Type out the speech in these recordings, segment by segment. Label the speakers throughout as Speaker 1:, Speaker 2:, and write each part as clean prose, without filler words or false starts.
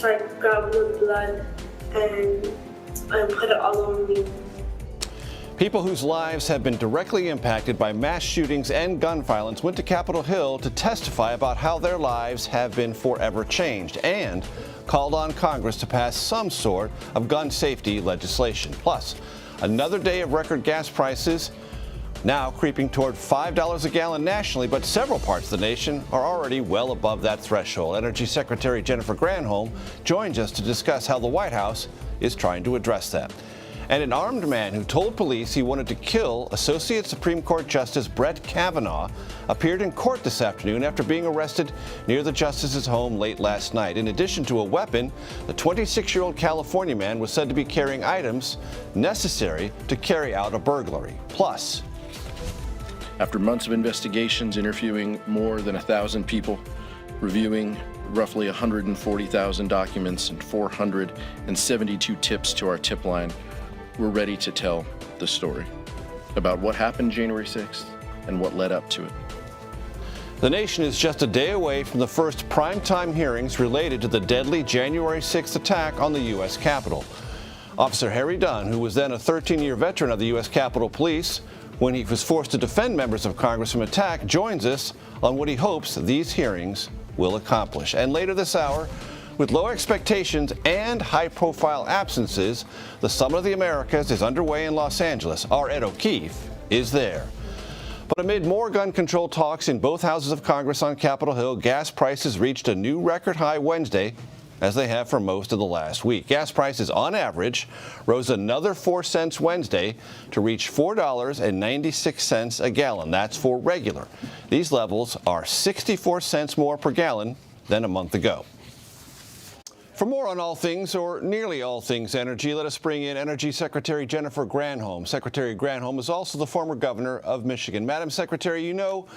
Speaker 1: So I grabbed the blood and put it all over me.
Speaker 2: People whose lives have been directly impacted by mass shootings and gun violence went to Capitol Hill to testify about how their lives have been forever changed and called on Congress to pass some sort of gun safety legislation. Plus, another day of record gas prices, now creeping toward $5 a gallon nationally, but several parts of the nation are already well above that threshold. Energy Secretary Jennifer Granholm joins us to discuss how the White House is trying to address that. And an armed man who told police he wanted to kill Associate Supreme Court Justice Brett Kavanaugh appeared in court this afternoon after being arrested near the justice's home late last night. In addition to a weapon, the 26-year-old California man was said to be carrying items necessary to carry out a burglary. Plus,
Speaker 3: after months of investigations, interviewing more than 1,000 people, reviewing roughly 140,000 documents and 472 tips to our tip line, we're ready to tell the story about what happened January 6th and what led up to it.
Speaker 2: the nation is just a day away from the first primetime hearings related to the deadly January 6th attack on the U.S. Capitol. Officer Harry Dunn, who was then a 13-year veteran of the U.S. Capitol Police, when he was forced to defend members of Congress from attack, joins us on what he hopes these hearings will accomplish. And later this hour, with low expectations and high-profile absences, the Summit of the Americas is underway in Los Angeles. Our Ed O'Keefe is there. But amid more gun control talks in both houses of Congress on Capitol Hill, gas prices reached a new record high Wednesday, as they have for most of the last week. Gas prices, on average, rose another 4 cents Wednesday to reach $4.96 a gallon. That's for regular. These levels are 64 cents more per gallon than a month ago. For more on all things, or nearly all things energy, let us bring in Energy Secretary Jennifer Granholm. Secretary Granholm is also the former governor of Michigan. Madam Secretary, you know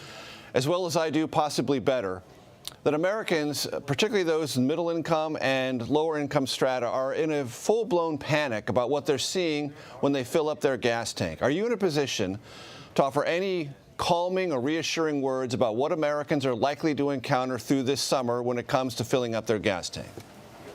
Speaker 2: as well as I do, possibly better, that Americans, particularly those in middle income and lower income strata, are in a full-blown panic about what they're seeing when they fill up their gas tank. Are you in a position to offer any calming or reassuring words about what Americans are likely to encounter through this summer when it comes to filling up their gas tank?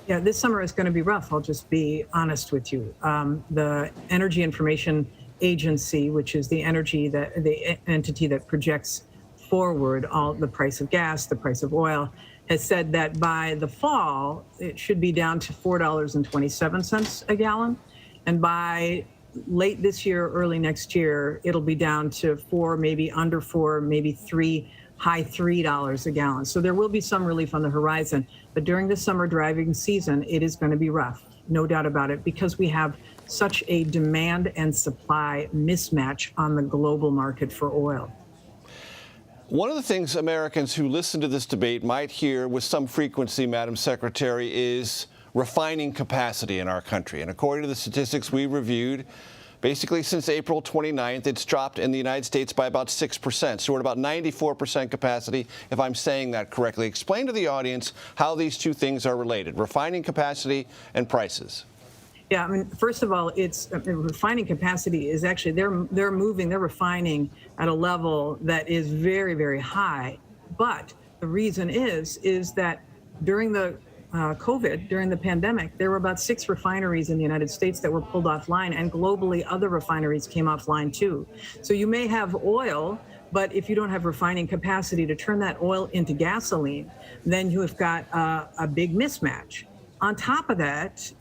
Speaker 4: Yeah, this summer is going to be rough. I'll just be honest with you. The Energy Information Agency, which is the entity that projects forward all the price of gas, the price of oil, has said that by the fall, it should be down to $4.27 a gallon. And by late this year, early next year, it'll be down to $4, maybe under $4, maybe $3, high $3 a gallon. So there will be some relief on the horizon. But during the summer driving season, it is going to be rough, no doubt about it, because we have such a demand and supply mismatch on the global market for oil.
Speaker 2: One of the things Americans who listen to this debate might hear with some frequency, Madam Secretary, is refining capacity in our country. And according to the statistics we reviewed, basically since April 29th, it's dropped in the United States by about 6%. So we're at about 94% capacity, if I'm saying that correctly. Explain to the audience how these two things are related, refining capacity and prices.
Speaker 4: Yeah, I mean, first of all, it's refining capacity is actually, they're refining at a level that is very, very high. But the reason is that during the COVID, during the pandemic, there were about 6 refineries in the United States that were pulled offline, and globally other refineries came offline too. So you may have oil, but if you don't have refining capacity to turn that oil into gasoline, then you have got a big mismatch. On top of that,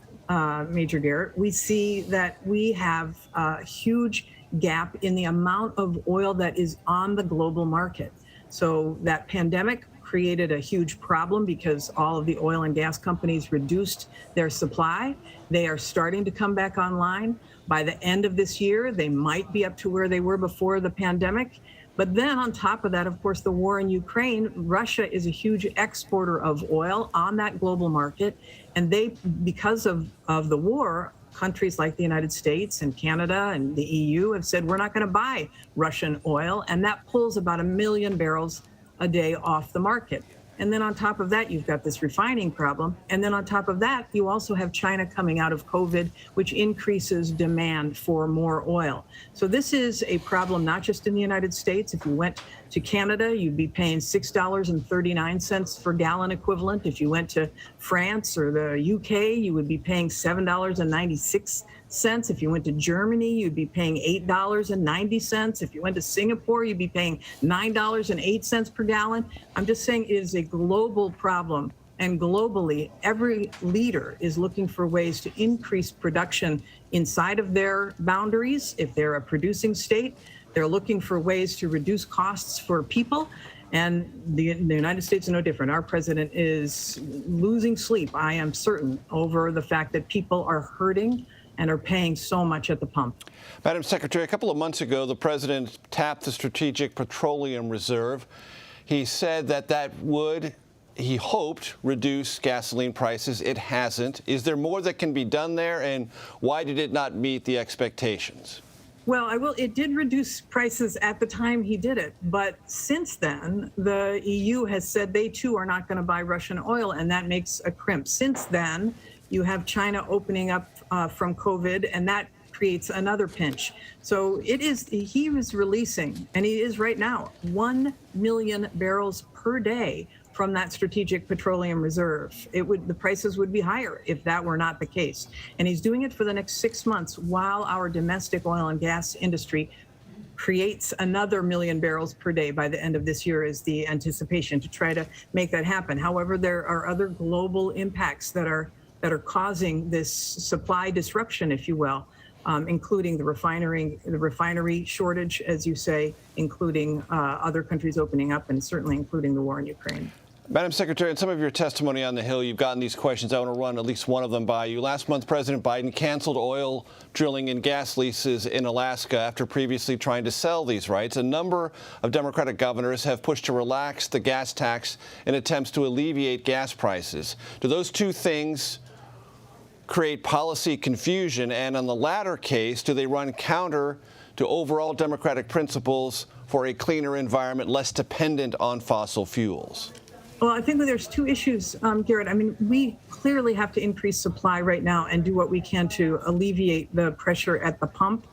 Speaker 4: Major Garrett, we see that we have a huge gap in the amount of oil that is on the global market. So that pandemic created a huge problem because all of the oil and gas companies reduced their supply. They are starting to come back online. By the end of this year, they might be up to where they were before the pandemic. But then on top of that, of course, the war in Ukraine, Russia is a huge exporter of oil on that global market. And they, because of the war, countries like the United States and Canada and the EU have said, we're not going to buy Russian oil. And that pulls about 1 million barrels a day off the market. And then on top of that, you've got this refining problem. And then on top of that, you also have China coming out of COVID, which increases demand for more oil. So this is a problem not just in the United States. If you went to Canada, you'd be paying $6.39 per gallon equivalent. If you went to France or the UK, you would be paying $7.96. If you went to Germany, you'd be paying $8.90. If you went to Singapore, you'd be paying $9.08 per gallon. I'm just saying it is a global problem. And globally, every leader is looking for ways to increase production inside of their boundaries. If they're a producing state, they're looking for ways to reduce costs for people. And the United States is no different. Our president is losing sleep, I am certain, over the fact that people are hurting and are paying so much at the pump.
Speaker 2: Madam Secretary, a couple of months ago, the president tapped the Strategic Petroleum Reserve. He said that would, he hoped, reduce gasoline prices. It hasn't. Is there more that can be done there, and why did it not meet the expectations?
Speaker 4: Well, it did reduce prices at the time he did it. But since then, the EU has said they, too, are not going to buy Russian oil, and that makes a crimp. Since then, you have China opening up from COVID, and that creates another pinch. So he was releasing, and he is right now, 1 million barrels per day from that Strategic Petroleum Reserve. The prices would be higher if that were not the case. And he's doing it for the next 6 months while our domestic oil and gas industry creates another 1 million barrels per day by the end of this year is the anticipation to try to make that happen. However, there are other global impacts that are causing this supply disruption, if you will, including the refinery shortage, as you say, including other countries opening up, and certainly including the war in Ukraine.
Speaker 2: Madam Secretary, in some of your testimony on the Hill, you've gotten these questions. I want to run at least one of them by you. Last month, President Biden canceled oil drilling and gas leases in Alaska after previously trying to sell these rights. A number of Democratic governors have pushed to relax the gas tax in attempts to alleviate gas prices. Do those two things create policy confusion? And on the latter case, do they run counter to overall Democratic principles for a cleaner environment, less dependent on fossil fuels?
Speaker 4: Well, I think that there's two issues, Garrett. I mean, we clearly have to increase supply right now and do what we can to alleviate the pressure at the pump.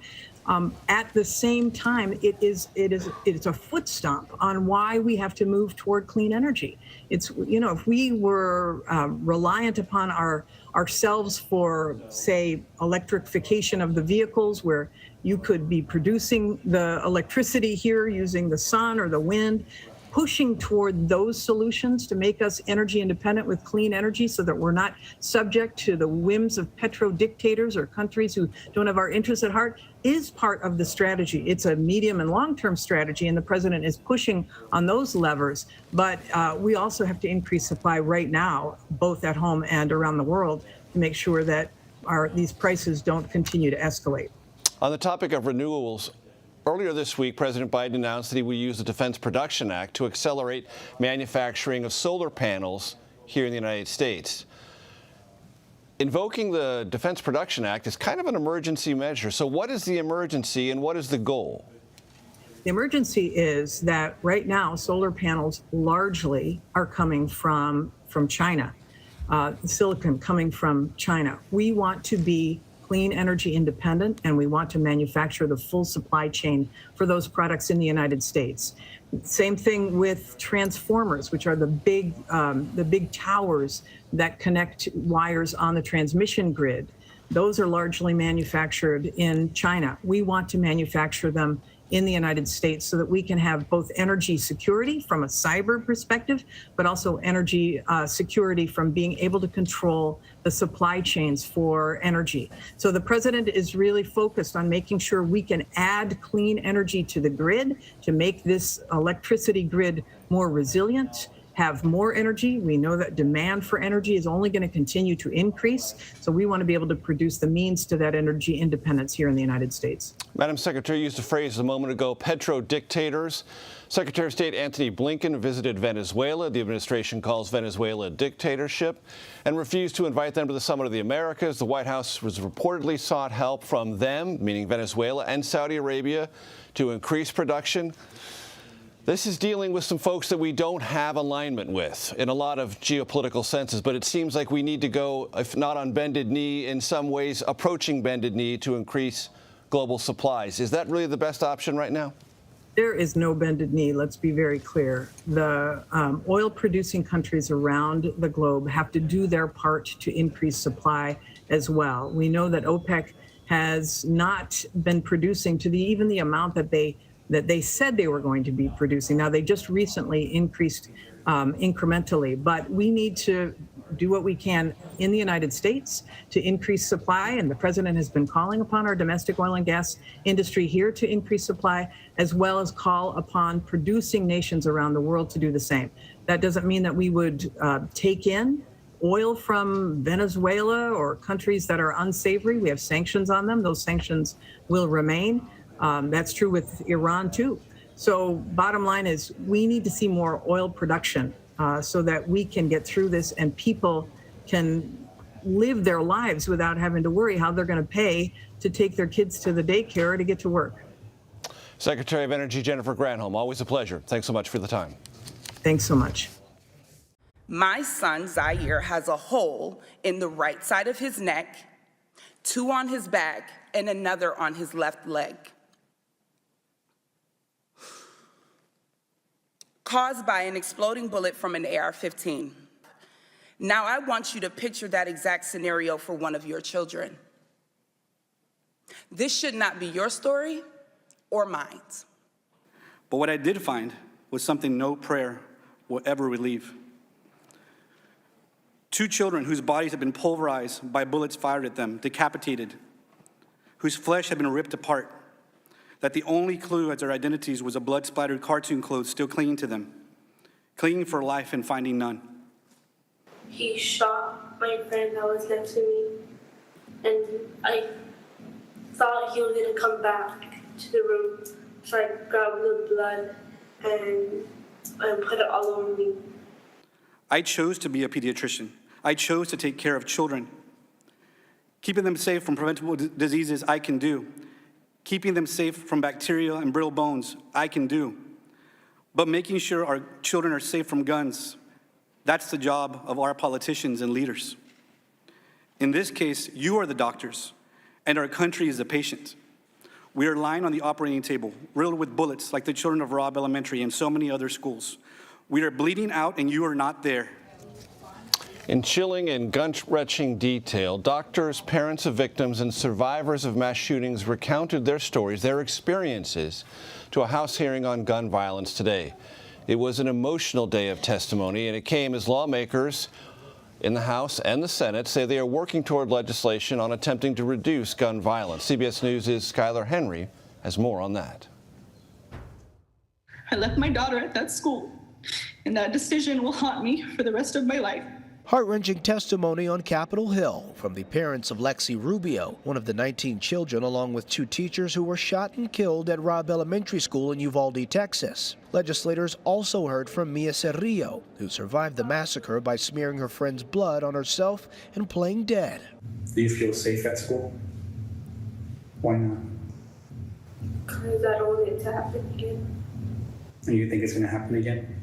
Speaker 4: At the same time, it's a foot stomp on why we have to move toward clean energy. It's, if we were reliant upon ourselves for, say, electrification of the vehicles, where you could be producing the electricity here using the sun or the wind, pushing toward those solutions to make us energy independent with clean energy so that we're not subject to the whims of petro dictators or countries who don't have our interests at heart, is part of the strategy. It's a medium and long-term strategy, and the president is pushing on those levers. But we also have to increase supply right now, both at home and around the world, to make sure that these prices don't continue to escalate.
Speaker 2: On the topic of renewables, earlier this week, President Biden announced that he would use the Defense Production Act to accelerate manufacturing of solar panels here in the United States. Invoking the Defense Production Act is kind of an emergency measure. So what is the emergency and what is the goal?
Speaker 4: The emergency is that right now, solar panels largely are coming from China, silicon coming from China. We want to be clean energy independent, and we want to manufacture the full supply chain for those products in the United States. Same thing with transformers, which are the big towers that connect wires on the transmission grid. Those are largely manufactured in China. We want to manufacture them in the United States so that we can have both energy security from a cyber perspective, but also energy security from being able to control the supply chains for energy. So the president is really focused on making sure we can add clean energy to the grid to make this electricity grid more resilient, have more energy. We know that demand for energy is only going to continue to increase. So we want to be able to produce the means to that energy independence here in the United States.
Speaker 2: Madam Secretary used a phrase a moment ago, petro-dictators. Secretary of State Antony Blinken visited Venezuela. The administration calls Venezuela a dictatorship and refused to invite them to the Summit of the Americas. The White House was reportedly sought help from them, meaning Venezuela and Saudi Arabia, to increase production. This is dealing with some folks that we don't have alignment with in a lot of geopolitical senses, but it seems like we need to go, if not on bended knee, in some ways approaching bended knee to increase global supplies. Is that really the best option right now?
Speaker 4: There is no bended knee, let's be very clear. The oil-producing countries around the globe have to do their part to increase supply as well. We know that OPEC has not been producing to even the amount that they said they were going to be producing. Now, they just recently increased incrementally, but we need to do what we can in the United States to increase supply, and the president has been calling upon our domestic oil and gas industry here to increase supply, as well as call upon producing nations around the world to do the same. That doesn't mean that we would take in oil from Venezuela or countries that are unsavory. We have sanctions on them. Those sanctions will remain. That's true with Iran, too. So bottom line is we need to see more oil production so that we can get through this and people can live their lives without having to worry how they're going to pay to take their kids to the daycare or to get to work.
Speaker 2: Secretary of Energy Jennifer Granholm, always a pleasure. Thanks so much for the time.
Speaker 4: Thanks so much.
Speaker 5: My son, Zaire, has a hole in the right side of his neck, 2 on his back, and another on his left leg, caused by an exploding bullet from an AR-15. Now I want you to picture that exact scenario for one of your children. This should not be your story or mine.
Speaker 6: But what I did find was something no prayer will ever relieve. 2 children whose bodies had been pulverized by bullets fired at them, decapitated, whose flesh had been ripped apart, that the only clue as their identities was a blood-splattered cartoon clothes still clinging to them, clinging for life and finding none.
Speaker 1: He shot my friend that was next to me, and I thought he was going to come back to the room, so I grabbed the blood and put it all over me.
Speaker 6: I chose to be a pediatrician. I chose to take care of children. Keeping them safe from preventable diseases, I can do. Keeping them safe from bacteria and brittle bones, I can do. But making sure our children are safe from guns, that's the job of our politicians and leaders. In this case, you are the doctors, and our country is the patient. We are lying on the operating table, riddled with bullets like the children of Robb Elementary and so many other schools. We are bleeding out, and you are not there.
Speaker 2: In chilling and gut-wrenching detail, doctors, parents of victims, and survivors of mass shootings recounted their stories, their experiences, to a House hearing on gun violence today. It was an emotional day of testimony, and it came as lawmakers in the House and the Senate say they are working toward legislation on attempting to reduce gun violence. CBS News' Skylar Henry has more on that.
Speaker 7: I left my daughter at that school, and that decision will haunt me for the rest of my life.
Speaker 8: Heart-wrenching testimony on Capitol Hill from the parents of Lexi Rubio, one of the 19 children along with 2 teachers who were shot and killed at Robb Elementary School in Uvalde, Texas. Legislators also heard from Mia Cerrillo, who survived the massacre by smearing her friend's blood on herself and playing dead.
Speaker 9: Do you feel safe at school? Why not?
Speaker 1: Because I don't want it to happen again.
Speaker 9: And you think it's going to happen again?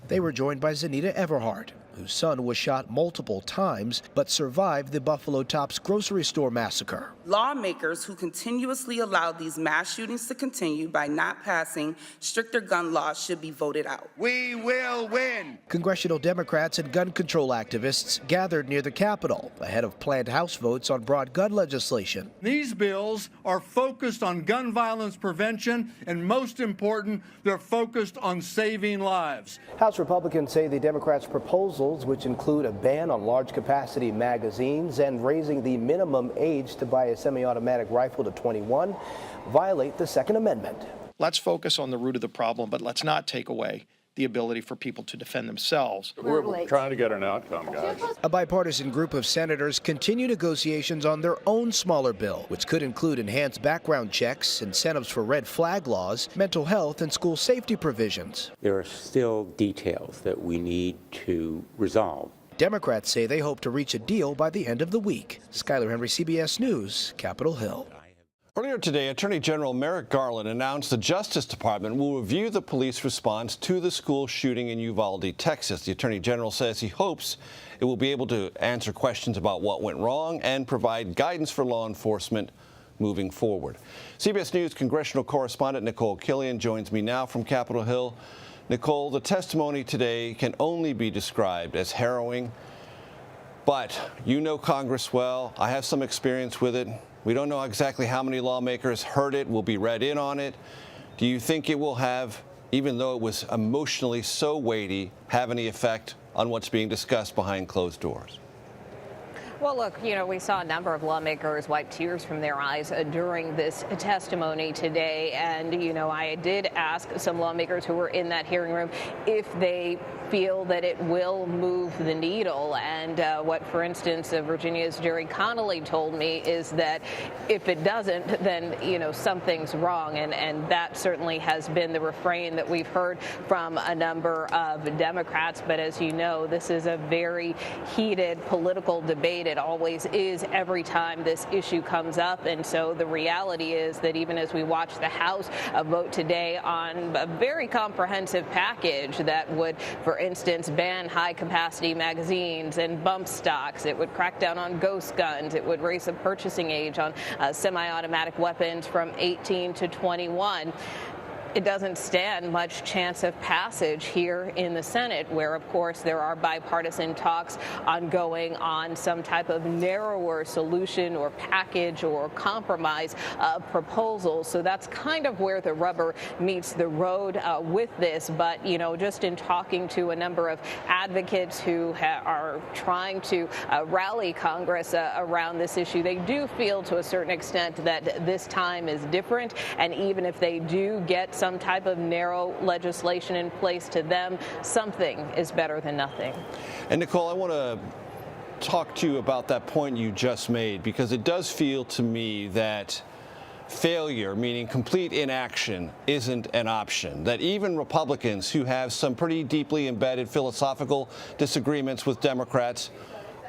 Speaker 8: They were joined by Zanita Everhart, whose son was shot multiple times but survived the Buffalo Tops grocery store massacre.
Speaker 5: Lawmakers who continuously allow these mass shootings to continue by not passing stricter gun laws should be voted out.
Speaker 10: We will win.
Speaker 8: Congressional Democrats and gun control activists gathered near the Capitol ahead of planned House votes on broad gun legislation.
Speaker 11: These bills are focused on gun violence prevention, and most important, they're focused on saving lives.
Speaker 8: House Republicans say the Democrats' proposals, which include a ban on large-capacity magazines and raising the minimum age to buy a semi-automatic rifle to 21, violate the Second Amendment.
Speaker 3: Let's focus on the root of the problem, but let's not take away the ability for people to defend themselves.
Speaker 12: We're trying to get an outcome, guys.
Speaker 8: A bipartisan group of senators continue negotiations on their own smaller bill, which could include enhanced background checks, incentives for red flag laws, mental health, and school safety provisions.
Speaker 13: There are still details that we need to resolve.
Speaker 8: Democrats say they hope to reach a deal by the end of the week. Skylar Henry, CBS News, Capitol Hill.
Speaker 2: Earlier today, Attorney General Merrick Garland announced the Justice Department will review the police response to the school shooting in Uvalde, Texas. The Attorney General says he hopes it will be able to answer questions about what went wrong and provide guidance for law enforcement moving forward. CBS News congressional correspondent Nicole Killian joins me now from Capitol Hill. Nicole, the testimony today can only be described as harrowing, but you know Congress well. I have some experience with it. We don't know exactly how many lawmakers heard it, will be read in on it. Do you think it will have, even though it was emotionally so weighty, have any effect on what's being discussed behind closed doors?
Speaker 14: Well, look, we saw a number of lawmakers wipe tears from their eyes during this testimony today. And, I did ask some lawmakers who were in that hearing room if they feel that it will move the needle. And what, for instance, Virginia's Jerry Connolly told me is that if it doesn't, then, something's wrong. And that certainly has been the refrain that we've heard from a number of Democrats. But as you know, this is a very heated political debate. It always is every time this issue comes up. And so the reality is that even as we watch the House vote today on a very comprehensive package that would, for instance, ban high-capacity magazines and bump stocks, it would crack down on ghost guns, it would raise the purchasing age on semi-automatic weapons from 18 to 21. It doesn't stand much chance of passage here in the Senate, where, of course, there are bipartisan talks ongoing on some type of narrower solution or package or compromise proposal. So that's kind of where the rubber meets the road with this. But, just in talking to a number of advocates who are trying to rally Congress around this issue, they do feel to a certain extent that this time is different. And even if they do get some type of narrow legislation in place, to them, something is better than nothing.
Speaker 2: And Nicole, I want to talk to you about that point you just made, because it does feel to me that failure, meaning complete inaction, isn't an option. That even Republicans who have some pretty deeply embedded philosophical disagreements with Democrats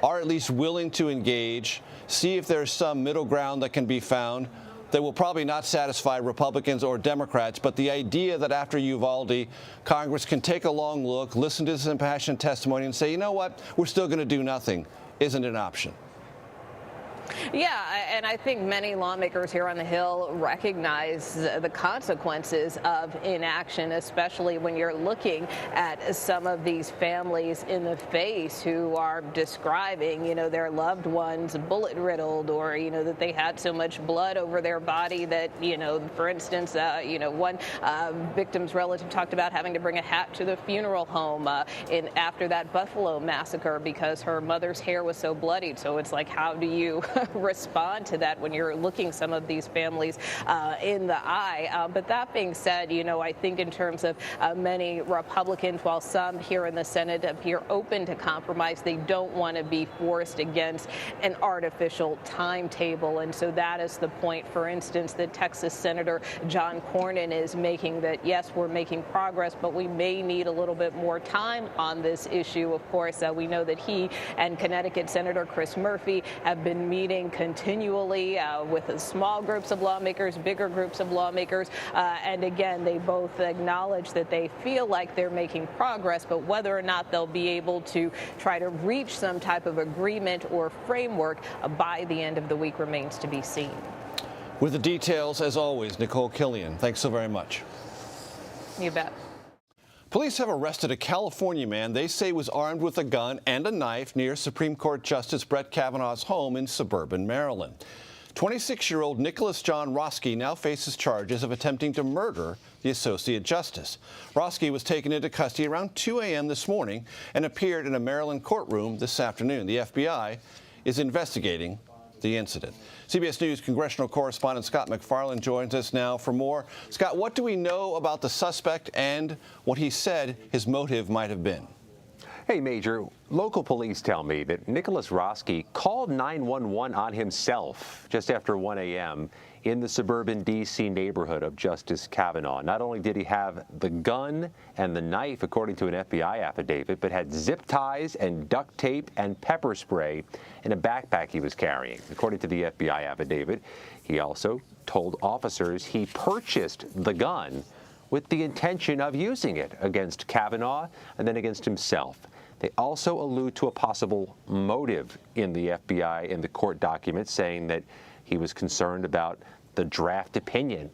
Speaker 2: are at least willing to engage, see if there's some middle ground that can be found. That will probably not satisfy Republicans or Democrats, but the idea that after Uvalde, Congress can take a long look, listen to this impassioned testimony and say, you know what, we're still going to do nothing, isn't an option.
Speaker 14: Yeah, and I think many lawmakers here on the Hill recognize the consequences of inaction, especially when you're looking at some of these families in the face who are describing, their loved ones bullet riddled, or, that they had so much blood over their body that, for instance, one victim's relative talked about having to bring a hat to the funeral home after that Buffalo massacre because her mother's hair was so bloodied. So it's like, how do you respond to that when you're looking some of these families in the eye? But that being said, I think in terms of many Republicans, while some here in the Senate appear open to compromise, they don't want to be forced against an artificial timetable. And so that is the point, for instance, that Texas Senator John Cornyn is making, that yes, we're making progress, but we may need a little bit more time on this issue. Of course, we know that he and Connecticut Senator Chris Murphy have been meeting continually with small groups of lawmakers, bigger groups of lawmakers. And again, they both acknowledge that they feel like they're making progress, but whether or not they'll be able to try to reach some type of agreement or framework by the end of the week remains to be seen.
Speaker 2: With the details, as always, Nicole Killian, thanks so very much.
Speaker 14: You bet.
Speaker 2: Police have arrested a California man they say was armed with a gun and a knife near Supreme Court Justice Brett Kavanaugh's home in suburban Maryland. 26-year-old Nicholas John Roski now faces charges of attempting to murder the Associate Justice. Roski was taken into custody around 2 a.m. this morning and appeared in a Maryland courtroom this afternoon. The FBI is investigating the incident. CBS News congressional correspondent Scott McFarland joins us now for more. Scott, what do we know about the suspect and what he said his motive might have been?
Speaker 15: Hey, Major, local police tell me that Nicholas Roski called 911 on himself just after 1 a.m. in the suburban D.C. neighborhood of Justice Kavanaugh. Not only did he have the gun and the knife, according to an FBI affidavit, but had zip ties and duct tape and pepper spray in a backpack he was carrying. According to the FBI affidavit, he also told officers he purchased the gun with the intention of using it against Kavanaugh and then against himself. They also allude to a possible motive in the FBI in the court documents, saying that He was concerned about the draft opinion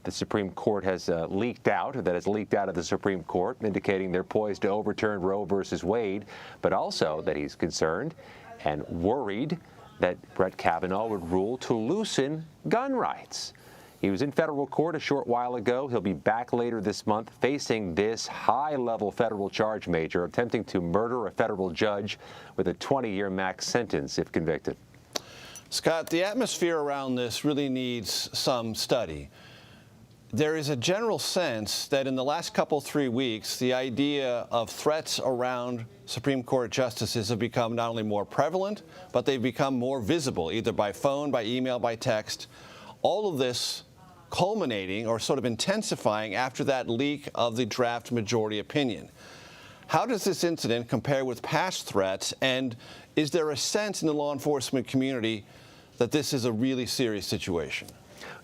Speaker 15: the Supreme Court has leaked out of the Supreme Court, indicating they're poised to overturn Roe versus Wade, but also that he's concerned and worried that Brett Kavanaugh would rule to loosen gun rights. He was in federal court a short while ago. He'll be back later this month facing this high-level federal charge, Major, attempting to murder a federal judge with a 20-year max sentence if convicted.
Speaker 2: Scott, the atmosphere around this really needs some study. There is a general sense that in the last 3 weeks, the idea of threats around Supreme Court justices have become not only more prevalent, but they've become more visible, either by phone, by email, by text. All of this culminating or sort of intensifying after that leak of the draft majority opinion. How does this incident compare with past threats, and is there a sense in the law enforcement community that this is a really serious situation?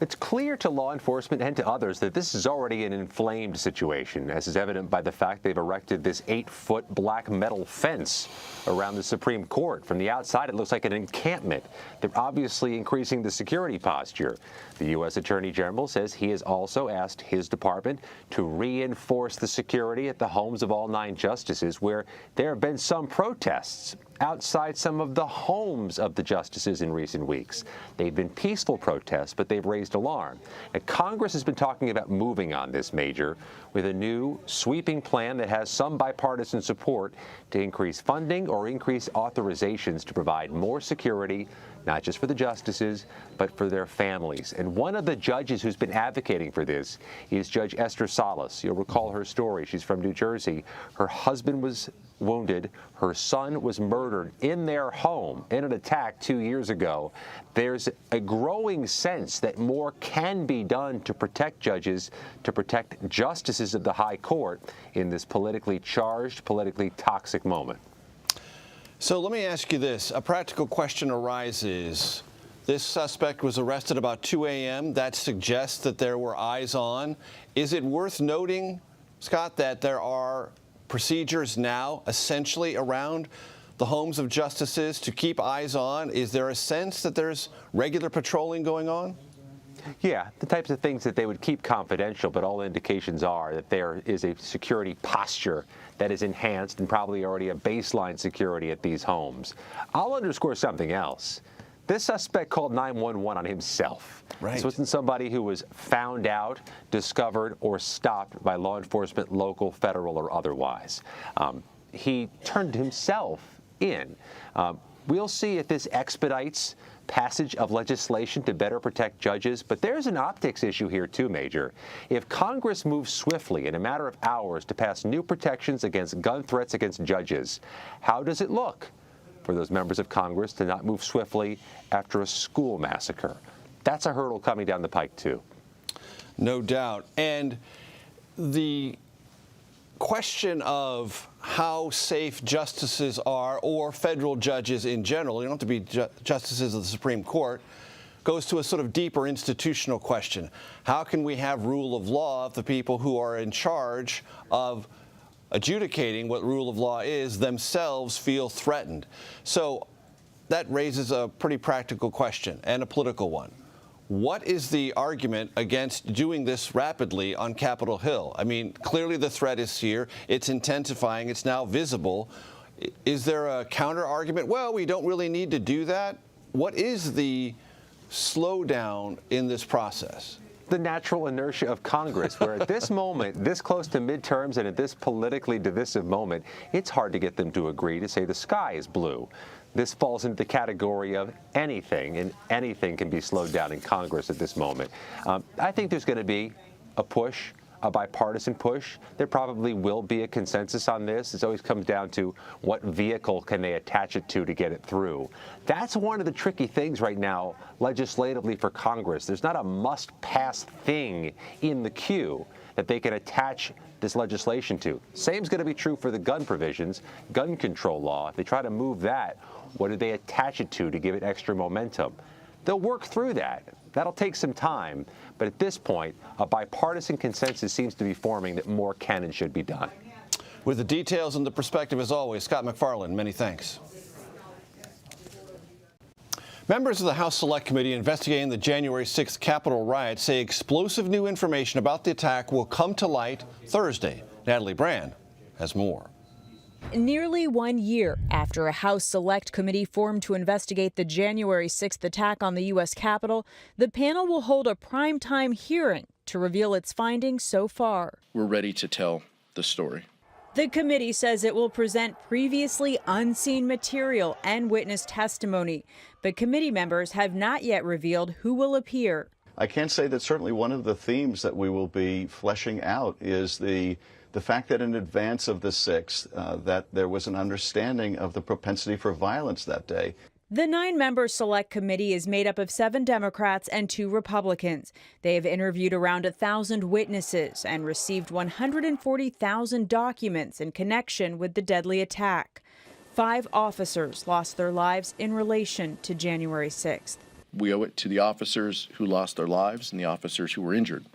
Speaker 15: It's clear to law enforcement and to others that this is already an inflamed situation, as is evident by the fact they've erected this 8-foot black metal fence around the Supreme Court. From the outside, it looks like an encampment. They're obviously increasing the security posture. The U.S. Attorney General says he has also asked his department to reinforce the security at the homes of all 9 justices, where there have been some protests outside some of the homes of the justices in recent weeks. They've been peaceful protests, but they've raised alarm. And Congress has been talking about moving on this, Major, with a new sweeping plan that has some bipartisan support to increase funding or increase authorizations to provide more security, not just for the justices, but for their families. And one of the judges who's been advocating for this is Judge Esther Salas. You'll recall her story. She's from New Jersey. Her husband was wounded. Her son was murdered in their home in an attack 2 years ago. There's a growing sense that more can be done to protect judges, to protect justices of the high court in this politically charged, politically toxic moment.
Speaker 2: So let me ask you this. A practical question arises. This suspect was arrested about 2 a.m. That suggests that there were eyes on. Is it worth noting, Scott, that there are procedures now essentially around the homes of justices to keep eyes on? Is there a sense that there's regular patrolling going on?
Speaker 15: Yeah, the types of things that they would keep confidential, but all indications are that there is a security posture that is enhanced and probably already a baseline security at these homes. I'll underscore something else. This suspect called 911 on himself.
Speaker 2: Right.
Speaker 15: This wasn't somebody who was found out, discovered, or stopped by law enforcement, local, federal, or otherwise. He turned himself in. We'll see if this expedites passage of legislation to better protect judges, but there's an optics issue here too, Major. If Congress moves swiftly in a matter of hours to pass new protections against gun threats against judges, how does it look for those members of Congress to not move swiftly after a school massacre? That's a hurdle coming down the pike too.
Speaker 2: No doubt. And the question of how safe justices are, or federal judges in general, you don't have to be justices of the Supreme Court, goes to a sort of deeper institutional question. How can we have rule of law if the people who are in charge of adjudicating what rule of law is themselves feel threatened? So that raises a pretty practical question and a political one. What is the argument against doing this rapidly on Capitol Hill? I mean, clearly the threat is here. It's intensifying. It's now visible. Is there a counter argument? Well, we don't really need to do that. What is the slowdown in this process?
Speaker 15: The natural inertia of Congress, where at this moment, this close to midterms and at this politically divisive moment, it's hard to get them to agree to say the sky is blue. This falls into the category of anything, and anything can be slowed down in Congress at this moment. I think there's going to be a push, a bipartisan push. There probably will be a consensus on this. It always comes down to what vehicle can they attach it to get it through. That's one of the tricky things right now legislatively for Congress. There's not a must-pass thing in the queue that they can attach this legislation to. Same's going to be true for the gun provisions, gun control law. If they try to move that, what do they attach it to give it extra momentum? They'll work through that. That'll take some time. But at this point, a bipartisan consensus seems to be forming that more can and should be done.
Speaker 2: With the details and the perspective, as always, Scott McFarland, many thanks. Members of the House Select Committee investigating the January 6th Capitol riot say explosive new information about the attack will come to light Thursday. Natalie Brand has more.
Speaker 16: Nearly 1 year after a House Select Committee formed to investigate the January 6th attack on the U.S. Capitol, the panel will hold a primetime hearing to reveal its findings so far.
Speaker 3: We're ready to tell the story.
Speaker 16: The committee says it will present previously unseen material and witness testimony, but committee members have not yet revealed who will appear.
Speaker 17: I can say that certainly one of the themes that we will be fleshing out is the fact that in advance of the 6th, that there was an understanding of the propensity for violence that day.
Speaker 16: The 9-member Select Committee is made up of 7 Democrats and 2 Republicans. They have interviewed around 1,000 witnesses and received 140,000 documents in connection with the deadly attack. 5 officers lost their lives in relation to January 6th.
Speaker 3: We owe it to the officers who lost their lives and the officers who were injured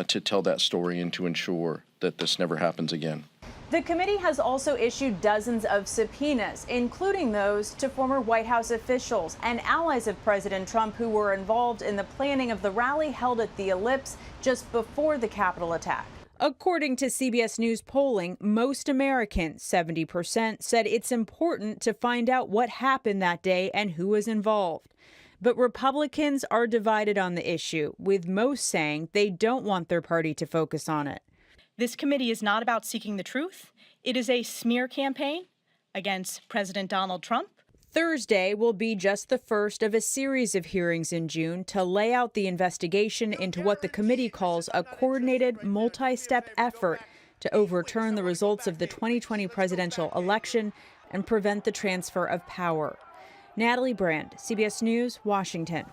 Speaker 3: to tell that story and to ensure that this never happens again.
Speaker 16: The committee has also issued dozens of subpoenas, including those to former White House officials and allies of President Trump who were involved in the planning of the rally held at the Ellipse just before the Capitol attack. According to CBS News polling, most Americans, 70%, said it's important to find out what happened that day and who was involved. But Republicans are divided on the issue, with most saying they don't want their party to focus on it.
Speaker 18: This committee is not about seeking the truth. It is a smear campaign against President Donald Trump.
Speaker 16: Thursday will be just the first of a series of hearings in June to lay out the investigation into what the committee calls a coordinated, multi-step effort to overturn the results of the 2020 presidential election and prevent the transfer of power. Natalie Brand, CBS News, Washington.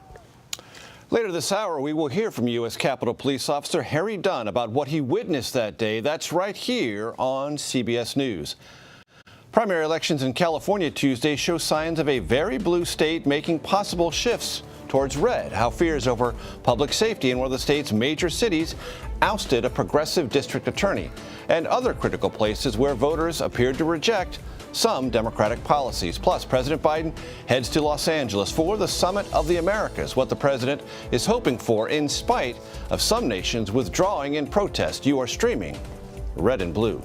Speaker 2: Later this hour, we will hear from U.S. Capitol Police Officer Harry Dunn about what he witnessed that day. That's right here on CBS News. Primary elections in California Tuesday show signs of a very blue state making possible shifts towards red. How fears over public safety in one of the state's major cities ousted a progressive district attorney, and other critical places where voters appeared to reject some Democratic policies. Plus, President Biden heads to Los Angeles for the Summit of the Americas, what the president is hoping for in spite of some nations withdrawing in protest. You are streaming Red and Blue.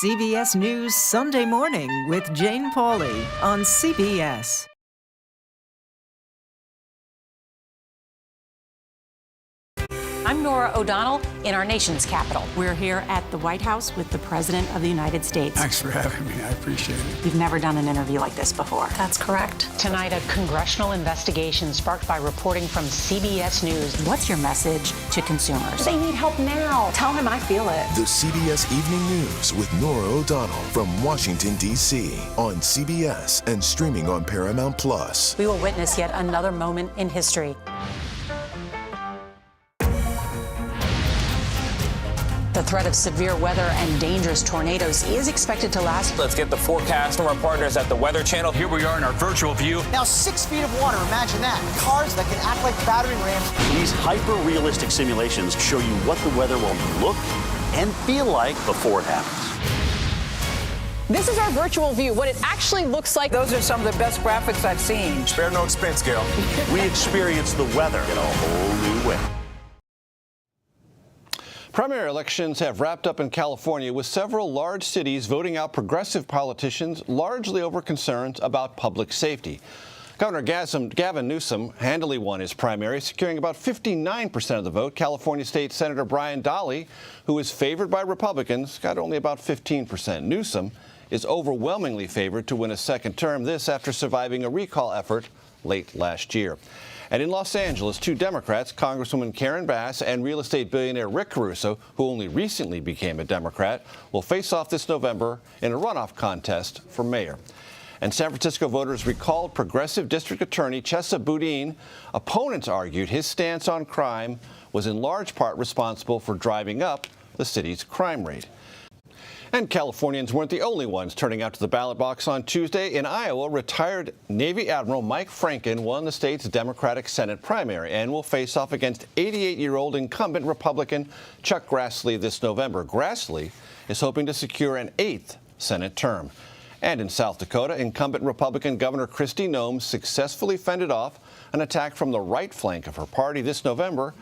Speaker 19: CBS News Sunday Morning with Jane Pauley on CBS.
Speaker 20: I'm Norah O'Donnell in our nation's capital. We're here at the White House with the President of the United States.
Speaker 21: Thanks for having me. I appreciate it.
Speaker 20: We've never done an interview like this before.
Speaker 21: That's correct.
Speaker 20: Tonight, a congressional investigation sparked by reporting from CBS News. What's your message to consumers? They need help now. Tell him I feel it.
Speaker 22: The CBS Evening News with Norah O'Donnell from Washington, D.C. on CBS and streaming on Paramount+.
Speaker 20: We will witness yet another moment in history. The threat of severe weather and dangerous tornadoes is expected to last.
Speaker 23: Let's get the forecast from our partners at the Weather Channel.
Speaker 24: Here we are in our virtual view.
Speaker 25: Now 6 feet of water, imagine that. Cars that can act like battering rams.
Speaker 26: These hyper-realistic simulations show you what the weather will look and feel like before it happens.
Speaker 27: This is our virtual view, what it actually looks like.
Speaker 28: Those are some of the best graphics I've seen.
Speaker 26: Spare no expense, Gail. We experience the weather in a whole new way.
Speaker 2: Primary elections have wrapped up in California, with several large cities voting out progressive politicians, largely over concerns about public safety. Governor Gavin Newsom handily won his primary, securing about 59% of the vote. California State Senator Brian Dahle, who is favored by Republicans, got only about 15%. Newsom is overwhelmingly favored to win a second term, this after surviving a recall effort late last year. And in Los Angeles, 2 Democrats, Congresswoman Karen Bass and real estate billionaire Rick Caruso, who only recently became a Democrat, will face off this November in a runoff contest for mayor. And San Francisco voters recalled progressive district attorney Chesa Boudin. Opponents argued his stance on crime was in large part responsible for driving up the city's crime rate. And Californians weren't the only ones turning out to the ballot box on Tuesday. In Iowa, retired Navy Admiral Mike Franken won the state's Democratic Senate primary and will face off against 88-year-old incumbent Republican Chuck Grassley this November. Grassley is hoping to secure an 8th Senate term. And in South Dakota, incumbent Republican Governor Kristi Noem successfully fended off an attack from the right flank of her party this November.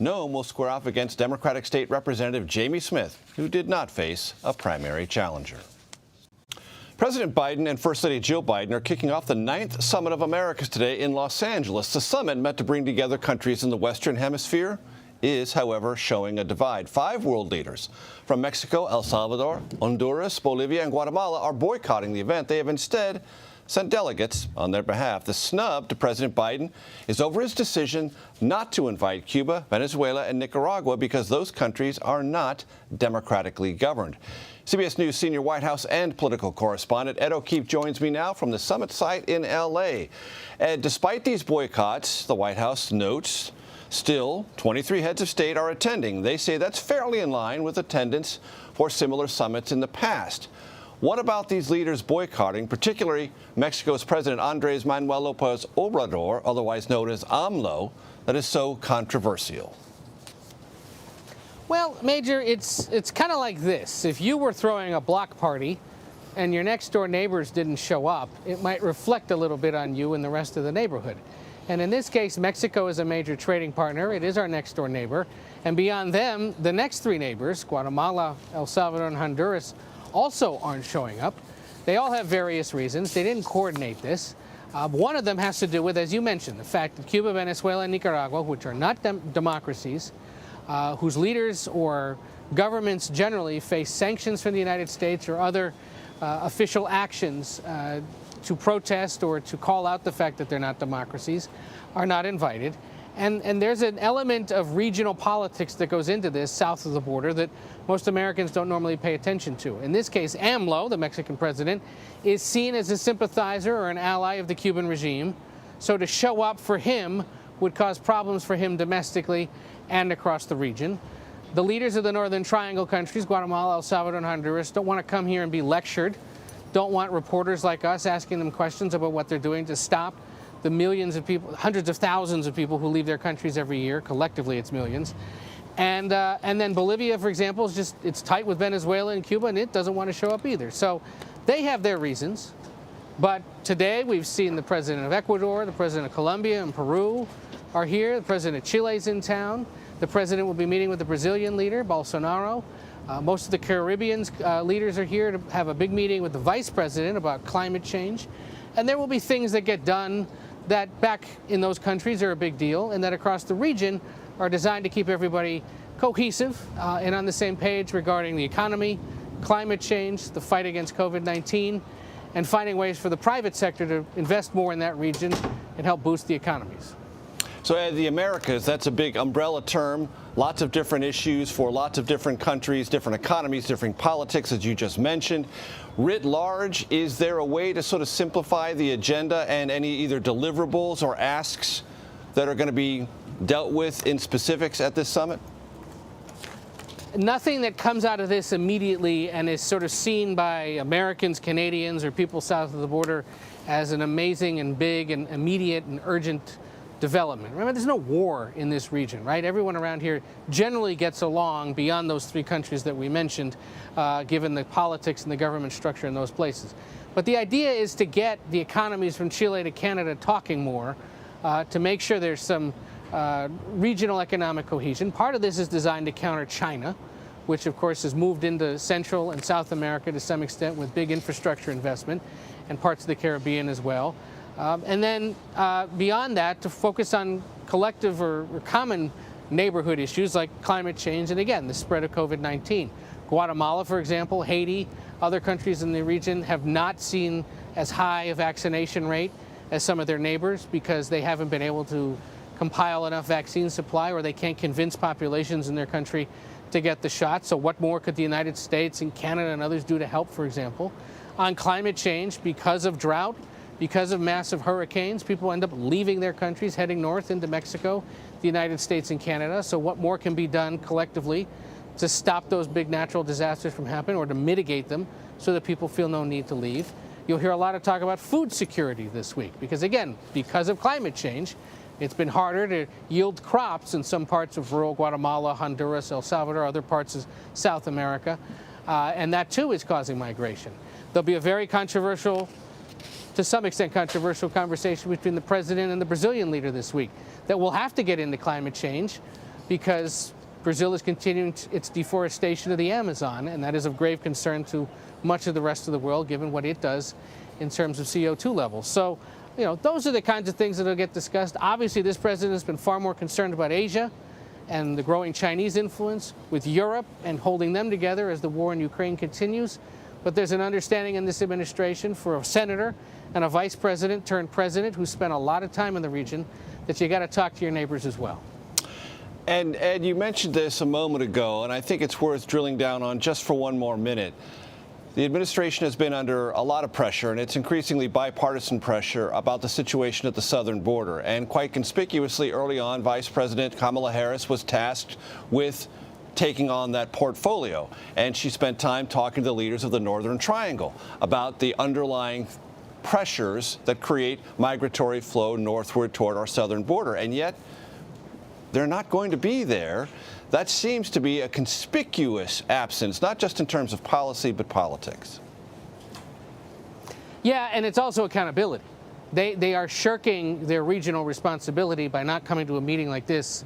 Speaker 2: Noem will square off against Democratic State Representative Jamie Smith, who did not face a primary challenger. President Biden and First Lady Jill Biden are kicking off the 9th Summit of Americas today in Los Angeles. The summit, meant to bring together countries in the Western Hemisphere, is, however, showing a divide. 5 world leaders from Mexico, El Salvador, Honduras, Bolivia, and Guatemala are boycotting the event. They have instead sent delegates on their behalf. The snub to President Biden is over his decision not to invite Cuba, Venezuela, and Nicaragua because those countries are not democratically governed. CBS News senior White House and political correspondent Ed O'Keefe joins me now from the summit site in L.A. Ed, despite these boycotts, the White House notes, still 23 heads of state are attending. They say that's fairly in line with attendance for similar summits in the past. What about these leaders boycotting, particularly Mexico's President Andrés Manuel López Obrador, otherwise known as AMLO, that is so controversial?
Speaker 1: Well, Major, it's kind of like this. If you were throwing a block party and your next-door neighbors didn't show up, it might reflect a little bit on you and the rest of the neighborhood. And in this case, Mexico is a major trading partner. It is our next-door neighbor. And beyond them, the next 3 neighbors, Guatemala, El Salvador, and Honduras, also aren't showing up. They all have various reasons. They didn't coordinate this. One of them has to do with, as you mentioned, the fact that Cuba, Venezuela, and Nicaragua, which are not democracies, whose leaders or governments generally face sanctions from the United States or other official actions to protest or to call out the fact that they're not democracies, are not invited. And there's an element of regional politics that goes into this south of the border that most Americans don't normally pay attention to. In this case, AMLO, the Mexican president, is seen as a sympathizer or an ally of the Cuban regime. So to show up for him would cause problems for him domestically and across the region. The leaders of the Northern Triangle countries, Guatemala, El Salvador, and Honduras, don't want to come here and be lectured, don't want reporters like us asking them questions about what they're doing to stop the millions of people, hundreds of thousands of people who leave their countries every year. Collectively, it's millions. And then Bolivia, for example, is just, it's tight with Venezuela and Cuba, and it doesn't want to show up either. So they have their reasons. But today, we've seen the president of Ecuador, the president of Colombia and Peru are here. The president of Chile is in town. The president will be meeting with the Brazilian leader, Bolsonaro. Most of the Caribbean leaders are here to have a big meeting with the vice president about climate change. And there will be things that get done that back in those countries are a big deal, and that across the region are designed to keep everybody cohesive and on the same page regarding the economy, climate change, the fight against COVID-19, and finding ways for the private sector to invest more in that region and help boost the economies.
Speaker 2: So the Americas, that's a big umbrella term. Lots of different issues for lots of different countries, different economies, different politics, as you just mentioned. Writ large, is there a way to sort of simplify the agenda and any either deliverables or asks that are going to be dealt with in specifics at this summit?
Speaker 1: Nothing that comes out of this immediately and is sort of seen by Americans, Canadians, or people south of the border as an amazing and big and immediate and urgent development. Remember, there's no war in this region, right? Everyone around here generally gets along beyond those 3 countries that we mentioned, given the politics and the government structure in those places. But the idea is to get the economies from Chile to Canada talking more, to make sure there's some regional economic cohesion. Part of this is designed to counter China, which of course has moved into Central and South America to some extent with big infrastructure investment, and parts of the Caribbean as well. And then beyond that, to focus on collective or common neighborhood issues like climate change and, again, the spread of COVID-19. Guatemala, for example, Haiti, other countries in the region have not seen as high a vaccination rate as some of their neighbors because they haven't been able to compile enough vaccine supply, or they can't convince populations in their country to get the shot. So what more could the United States and Canada and others do to help, for example? On climate change, because of drought, because of massive hurricanes, people end up leaving their countries, heading north into Mexico, the United States, and Canada. So what more can be done collectively to stop those big natural disasters from happening or to mitigate them so that people feel no need to leave. You'll hear a lot of talk about food security this week because, again, because of climate change, it's been harder to yield crops in some parts of rural Guatemala, Honduras, El Salvador, other parts of South America, and that too is causing migration. There'll be a very controversial, to some extent controversial, conversation between the president and the Brazilian leader this week that will have to get into climate change because Brazil is continuing its deforestation of the Amazon, and that is of grave concern to much of the rest of the world, given what it does in terms of CO2 levels. So, you know, those are the kinds of things that will get discussed. Obviously, this president has been far more concerned about Asia and the growing Chinese influence with Europe and holding them together as the war in Ukraine continues. But there's an understanding in this administration for a senator and a vice president turned president who spent a lot of time in the region that you got to talk to your neighbors as well.
Speaker 2: And Ed, you mentioned this a moment ago, and I think it's worth drilling down on just for one more minute. The administration has been under a lot of pressure, and it's increasingly bipartisan pressure about the situation at the southern border. And quite conspicuously, early on, Vice President Kamala Harris was tasked with taking on that portfolio. And she spent time talking to the leaders of the Northern Triangle about the underlying pressures that create migratory flow northward toward our southern border. And yet, they're not going to be there. That seems to be a conspicuous absence, not just in terms of policy, but politics.
Speaker 1: Yeah, and it's also accountability. They are shirking their regional responsibility by not coming to a meeting like this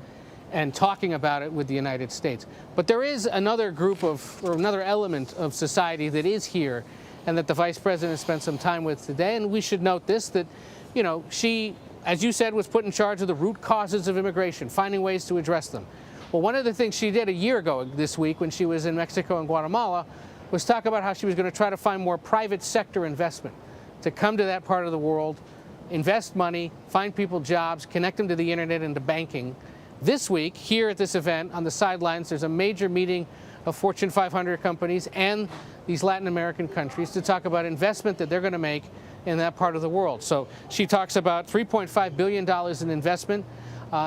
Speaker 1: and talking about it with the United States. But there is another group of, or another element of society that is here and that the vice president spent some time with today. And we should note this, that, you know, she, as you said, was put in charge of the root causes of immigration, finding ways to address them. Well, one of the things she did a year ago this week when she was in Mexico and Guatemala was talk about how she was going to try to find more private sector investment to come to that part of the world, invest money, find people jobs, connect them to the internet and to banking. This week, here at this event, on the sidelines, there's a major meeting of Fortune 500 companies and these Latin American countries to talk about investment that they're going to make in that part of the world. So she talks about $3.5 billion in investment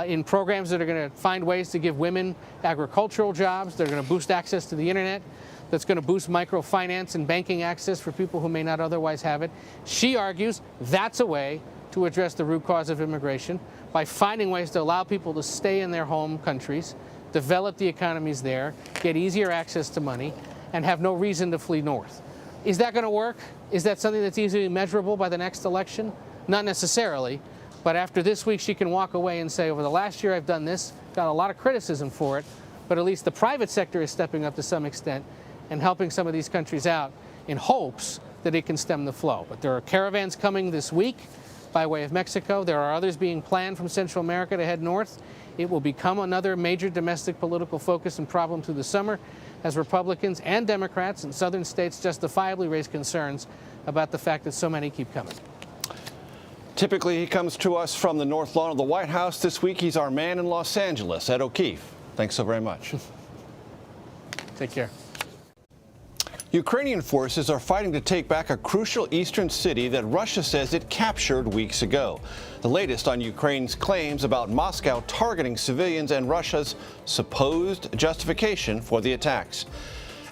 Speaker 1: in programs that are going to find ways to give women agricultural jobs. They're going to boost access to the internet. That's going to boost microfinance and banking access for people who may not otherwise have it. She argues that's a way to address the root cause of immigration by finding ways to allow people to stay in their home countries, develop the economies there, get easier access to money, and have no reason to flee north. Is that going to work? Is that something that's easily measurable by the next election? Not necessarily. But after this week, she can walk away and say, over the last year I've done this, got a lot of criticism for it, but at least the private sector is stepping up to some extent and helping some of these countries out in hopes that it can stem the flow. But there are caravans coming this week by way of Mexico. There are others being planned from Central America to head north. It will become another major domestic political focus and problem through the summer as Republicans and Democrats in southern states justifiably raise concerns about the fact that so many keep coming.
Speaker 2: Typically, he comes to us from the North Lawn of the White House. This week, he's our man in Los Angeles, Ed O'Keefe. Thanks so very much.
Speaker 1: Take care.
Speaker 2: Ukrainian forces are fighting to take back a crucial eastern city that Russia says it captured weeks ago. The latest on Ukraine's claims about Moscow targeting civilians and Russia's supposed justification for the attacks.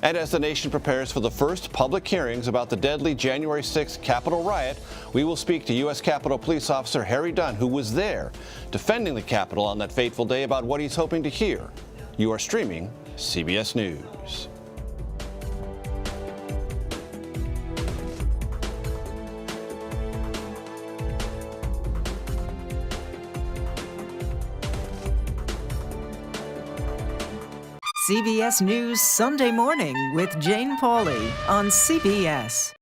Speaker 2: And as the nation prepares for the first public hearings about the deadly January 6th Capitol riot, we will speak to U.S. Capitol Police Officer Harry Dunn, who was there defending the Capitol on that fateful day, about what he's hoping to hear. You are streaming CBS News.
Speaker 19: CBS News Sunday Morning with Jane Pauley on CBS.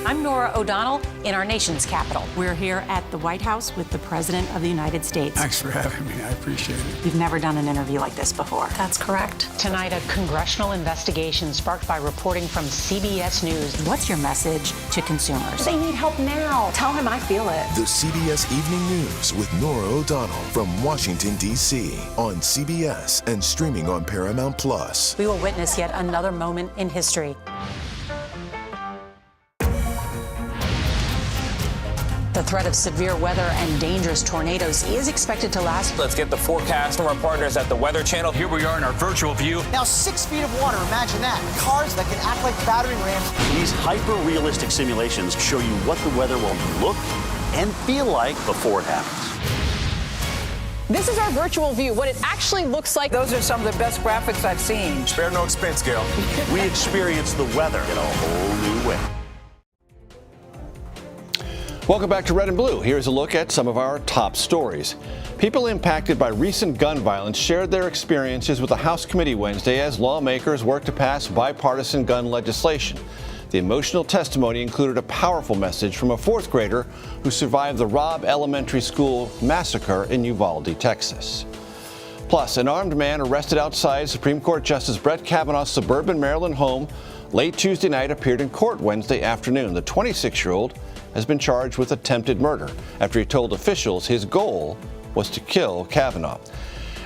Speaker 20: I'm Norah O'Donnell in our nation's capital. We're here at the White House with the President of the United States.
Speaker 21: Thanks for having me. I appreciate it.
Speaker 20: You've never done an interview like this before.
Speaker 27: That's correct.
Speaker 20: Tonight, a congressional investigation sparked by reporting from CBS News. What's your message to consumers?
Speaker 27: They need help now. Tell him I feel it.
Speaker 22: The CBS Evening News with Norah O'Donnell from Washington, D.C. on CBS and streaming on Paramount+.
Speaker 20: We will witness yet another moment in history. The threat of severe weather and dangerous tornadoes is expected to last.
Speaker 23: Let's get the forecast from our partners at the Weather Channel.
Speaker 26: Here we are in our virtual view.
Speaker 25: Now 6 feet of water, imagine that. Cars that can act like battering rams.
Speaker 26: These hyper-realistic simulations show you what the weather will look and feel like before it happens.
Speaker 27: This is our virtual view, what it actually looks like.
Speaker 28: Those are some of the best graphics I've seen.
Speaker 26: Spare no expense, Gail. We experience the weather in a whole new way.
Speaker 2: Welcome back to Red and Blue. Here's a look at some of our top stories. People impacted by recent gun violence shared their experiences with the House committee Wednesday as lawmakers worked to pass bipartisan gun legislation. The emotional testimony included a powerful message from a fourth grader who survived the Robb Elementary School massacre in Uvalde, Texas. Plus, an armed man arrested outside Supreme Court Justice Brett Kavanaugh's suburban Maryland home late Tuesday night appeared in court Wednesday afternoon. The 26-year-old has been charged with attempted murder after he told officials his goal was to kill Kavanaugh.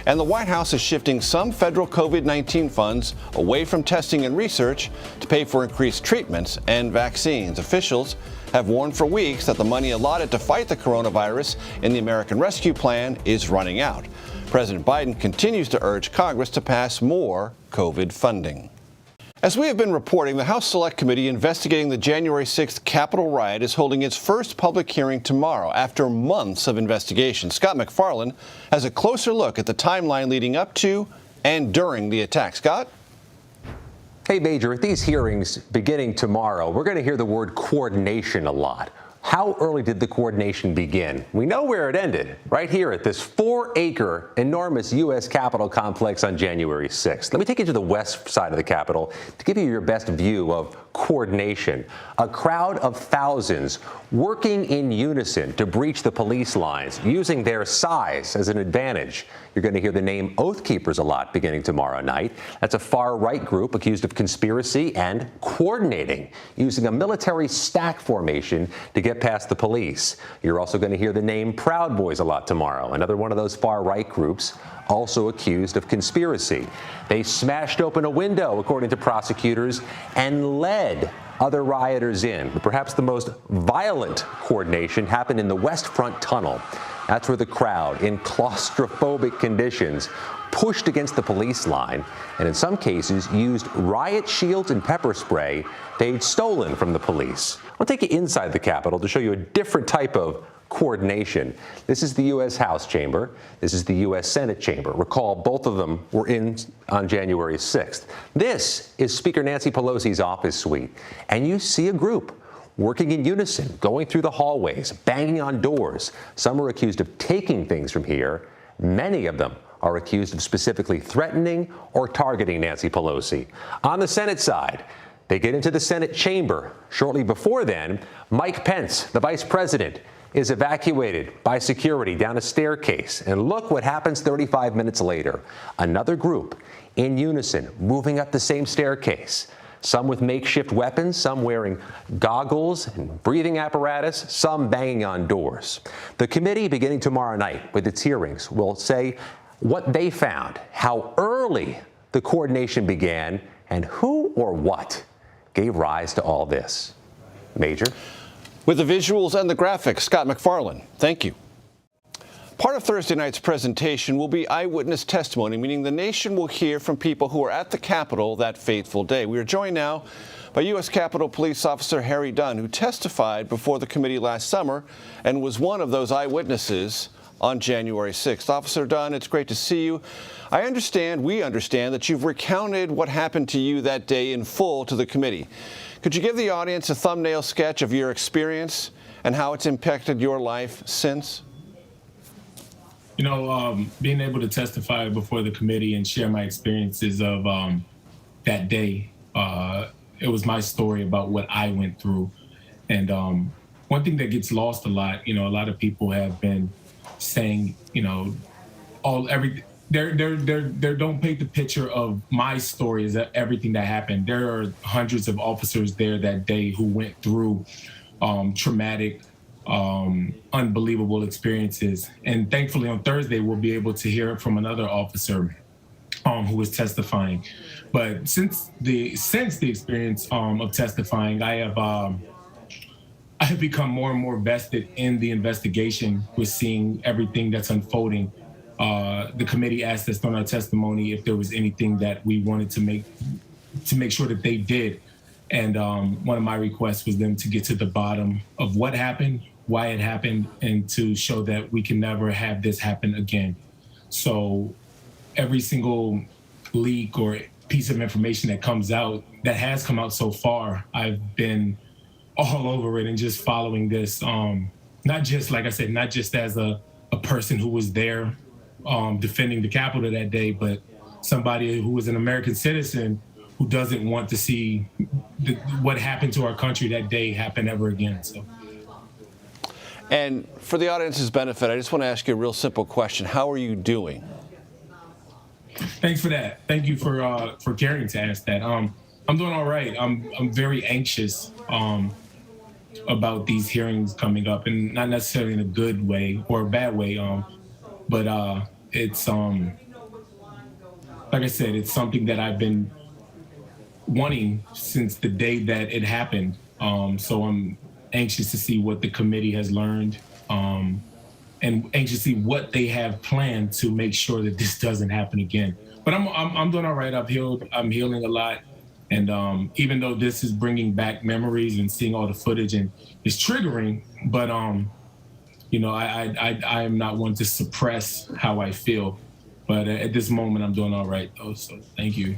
Speaker 2: And the White House is shifting some federal COVID-19 funds away from testing and research to pay for increased treatments and vaccines. Officials have warned for weeks that the money allotted to fight the coronavirus in the American Rescue Plan is running out. President Biden continues to urge Congress to pass more COVID funding. As we have been reporting, the House Select Committee investigating the January 6th Capitol riot is holding its first public hearing tomorrow after months of investigation. Scott MacFarlane has a closer look at the timeline leading up to and during the attack. Scott?
Speaker 15: Hey, Major, at these hearings beginning tomorrow, we're going to hear the word coordination a lot. How early did the coordination begin? We know where it ended, right here at this 4-acre enormous U.S. Capitol complex on January 6th. Let me take you to the west side of the Capitol to give you your best view of coordination. A crowd of thousands working in unison to breach the police lines, using their size as an advantage. You're going to hear the name Oath Keepers a lot beginning tomorrow night. That's a far-right group accused of conspiracy and coordinating, using a military stack formation to get past the police. You're also going to hear the name Proud Boys a lot tomorrow, another one of those far-right groups also accused of conspiracy. They smashed open a window, according to prosecutors, and led other rioters in. But perhaps the most violent coordination happened in the West Front Tunnel. That's where the crowd, in claustrophobic conditions, pushed against the police line and in some cases used riot shields and pepper spray they'd stolen from the police. I'll take you inside the Capitol to show you a different type of coordination. This is the U.S. House chamber. This is the U.S. Senate chamber. Recall, both of them were in on January 6th. This is Speaker Nancy Pelosi's office suite, and you see a group working in unison, going through the hallways, banging on doors. Some are accused of taking things from here. Many of them are accused of specifically threatening or targeting Nancy Pelosi. On the Senate side, they get into the Senate chamber. Shortly before then, Mike Pence, the vice president, is evacuated by security down a staircase. And look what happens 35 minutes later. Another group in unison moving up the same staircase. Some with makeshift weapons, some wearing goggles and breathing apparatus, some banging on doors. The committee, beginning tomorrow night with its hearings, will say what they found, how early the coordination began, and who or what gave rise to all this. Major?
Speaker 2: With the visuals and the graphics, Scott MacFarlane, thank you. Part of Thursday night's presentation will be eyewitness testimony, meaning the nation will hear from people who were at the Capitol that fateful day. We are joined now by U.S. Capitol Police Officer Harry Dunn, who testified before the committee last summer and was one of those eyewitnesses on January 6th. Officer Dunn, it's great to see you. We understand that you've recounted what happened to you that day in full to the committee. Could you give the audience a thumbnail sketch of your experience and how it's impacted your life since?
Speaker 4: You know, being able to testify before the committee and share my experiences of that day, it was my story about what I went through. And one thing that gets lost a lot, a lot of people have been saying, they don't paint the picture of my story as everything that happened. There are hundreds of officers there that day who went through traumatic, unbelievable experiences. And thankfully on Thursday, we'll be able to hear from another officer who was testifying. But since the experience of testifying, I have become more and more vested in the investigation with seeing everything that's unfolding. The committee asked us on our testimony if there was anything that we wanted to make sure that they did. And one of my requests was them to get to the bottom of what happened, why it happened, and to show that we can never have this happen again. So every single leak or piece of information that comes out, that has come out so far, I've been all over it and just following this, not just, like I said, not just as a person who was there defending the Capitol that day, but somebody who was an American citizen who doesn't want to see what happened to our country that day happen ever again. So.
Speaker 2: And for the audience's benefit, I just want to ask you a real simple question. How are you doing?
Speaker 4: Thanks for that. Thank you for caring to ask that. I'm doing all right. I'm very anxious about these hearings coming up, and not necessarily in a good way or a bad way. But it's like I said, it's something that I've been wanting since the day that it happened. So I'm anxious to see what the committee has learned, and anxious to see what they have planned to make sure that this doesn't happen again. But I'm doing all right. I'm healing a lot. And even though this is bringing back memories and seeing all the footage and it's triggering, but you know, I am not one to suppress how I feel. But at this moment, I'm doing all right, though. So thank you.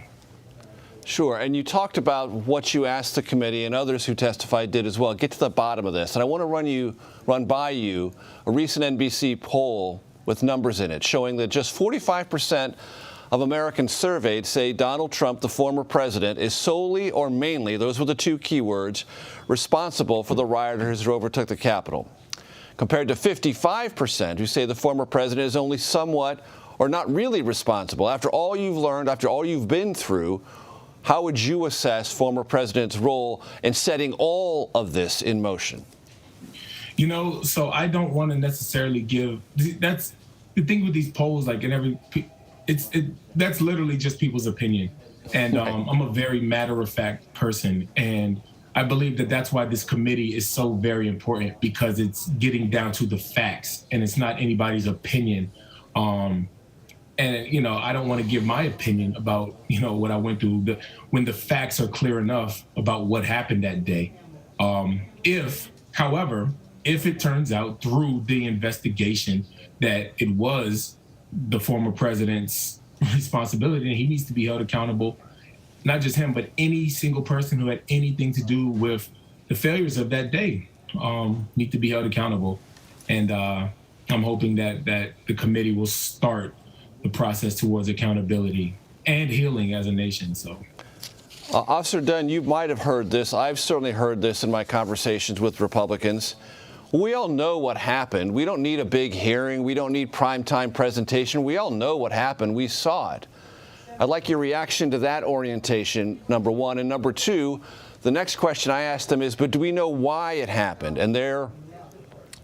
Speaker 2: Sure. And you talked about what you asked the committee, and others who testified did as well. Get to the bottom of this. And I want to run by you a recent NBC poll with numbers in it showing that just 45% of Americans surveyed say Donald Trump, the former president, is solely or mainly, those were the two key words, responsible for the rioters who overtook the Capitol, compared to 55% who say the former president is only somewhat or not really responsible. After all you've learned, after all you've been through, how would you assess former president's role in setting all of this in motion?
Speaker 4: You know, so I don't want to necessarily give, that's the thing with these polls, like that's literally just people's opinion. And I'm a very matter-of-fact person. And I believe that that's why this committee is so very important, because it's getting down to the facts and it's not anybody's opinion. And, you know, I don't want to give my opinion about, you know, what I went through when the facts are clear enough about what happened that day. However, if it turns out through the investigation that it was the former president's responsibility, and he needs to be held accountable, not just him, but any single person who had anything to do with the failures of that day need to be held accountable. And I'm hoping that the committee will start the process towards accountability and healing as a nation. So,
Speaker 2: Officer Dunn, you might have heard this. I've certainly heard this in my conversations with Republicans. We all know what happened. We don't need a big hearing. We don't need primetime presentation. We all know what happened. We saw it. I'd like your reaction to that orientation, number one. And number two, the next question I asked them is, but do we know why it happened? And they're